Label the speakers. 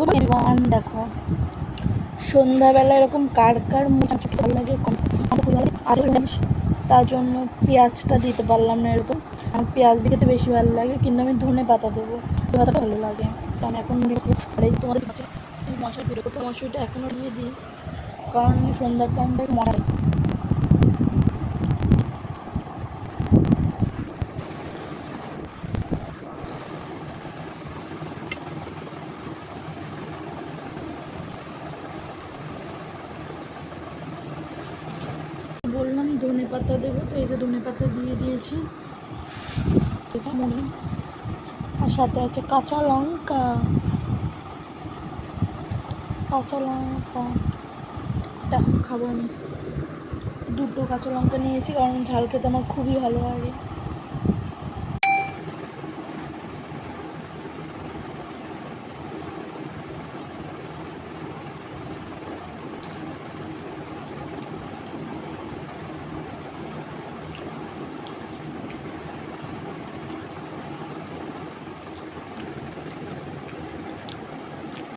Speaker 1: Good morning. দেখো সন্ধ্যাবেলা এরকম কার কার ভালো লাগে তার জন্য পেঁয়াজটা দিতে পারলাম না। এরকম আমার পেঁয়াজ দিতে তো বেশি ভালো লাগে, কিন্তু আমি ধনে পাতা দেবো, ধনে পাতাটা ভালো লাগে। তো আমি এখন তোমাদের কাছে মশলা বেরো করবো, মশলাটা এখনও দিয়ে দিই কারণ সন্ধ্যার টাইমটা মশলা বললাম ধনে পাতা দেবো, তো এই যে ধনে পাতা দিয়ে দিয়েছি মনে, আর সাথে আছে কাঁচা লঙ্কা। খাবো আমি, দুটো কাঁচা লঙ্কা নিয়েছি কারণ ঝাল খেতে আমার খুবই ভালো লাগে।